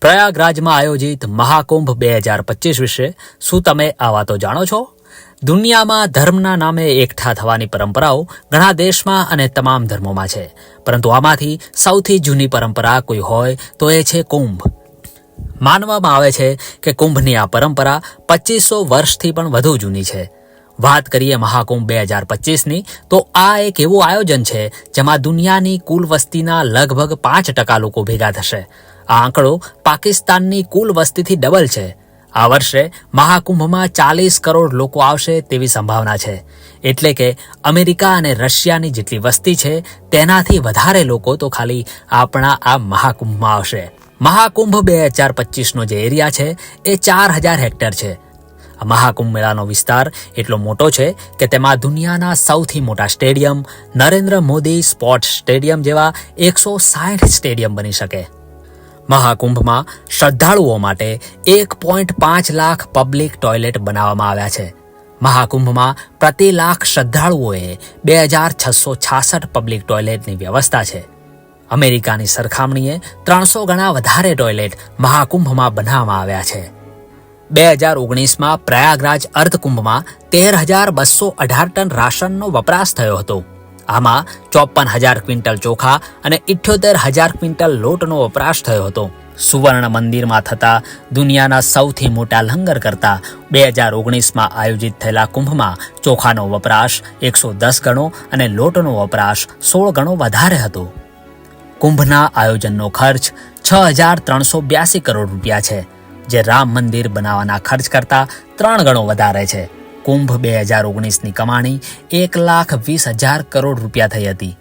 પ્રયાગરાજમાં આયોજિત મહાકુંભ 2025 વિશે શું તમે આ વાતો જાણો છો? દુનિયામાં ધર્મના નામે એકઠા થવાની પરંપરાઓ ઘણા દેશમાં અને તમામ ધર્મોમાં છે, પરંતુ આમાંથી સૌથી જૂની પરંપરા કોઈ હોય તો એ છે કુંભ. માનવામાં આવે છે કે કુંભની આ પરંપરા 2500 વર્ષથી પણ વધુ જૂની છે. વાત કરીએ મહાકુંભ 2025ની તો આ એક એવું આયોજન છે જેમાં દુનિયાની કુલ વસ્તીના લગભગ 5% લોકો ભેગા થશે. આ આંકડો પાકિસ્તાનની કુલ વસ્તીથી ડબલ છે. આ વર્ષે મહાકુંભમાં 40 કરોડ લોકો આવશે તેવી સંભાવના છે. એટલે કે અમેરિકા અને રશિયાની જેટલી વસ્તી છે તેનાથી વધારે લોકો તો ખાલી આપણા આ મહાકુંભમાં આવશે. મહાકુંભ 2025નો જે એરિયા છે એ 4000 હેક્ટર છે. મહાકુંભ મેળાનો વિસ્તાર એટલો મોટો છે કે તેમાં દુનિયાના સૌથી મોટા stadium, Narendra Modi sports stadium જેવા 160 સ્ટેડિયમ બની શકે. મહાકુંભમાં શ્રદ્ધાળુઓ માટે 1.5 લાખ પબ્લિક ટોયલેટ બનાવવામાં આવ્યા છે. મહાકુંભમાં પ્રતિ લાખ શ્રદ્ધાળુઓએ 2666 પબ્લિક ટોયલેટની વ્યવસ્થા છે. અમેરિકાની સરખામણીએ 300 ગણા વધારે ટોયલેટ મહાકુંભમાં બનાવવામાં આવ્યા છે. 2019માં પ્રયાગરાજ અર્ધકુંભમાં 13,218 ટન રાશનનો વપરાશ થયો હતો. આમાં 54,000 ક્વિન્ટલ ચોખા અને 78,000 ક્વિન્ટલ લોટનો વપરાશ થયો હતો. સુવર્ણ મંદિરમાં થતા દુનિયાના સૌથી મોટા લંગર કરતા 2019માં આયોજિત થયેલા કુંભમાં ચોખાનો વપરાશ 110 ગણો અને લોટનો વપરાશ 16 ગણો વધારે હતો. કુંભના આયોજનનો ખર્ચ 6,382 કરોડ રૂપિયા છે, જે રામ મંદિર બનાવવાના ખર્ચ કરતાં 3 ગણો વધારે છે. કુંભ 2019ની કમાણી 1,20,000 કરોડ રૂપિયા થઈ હતી.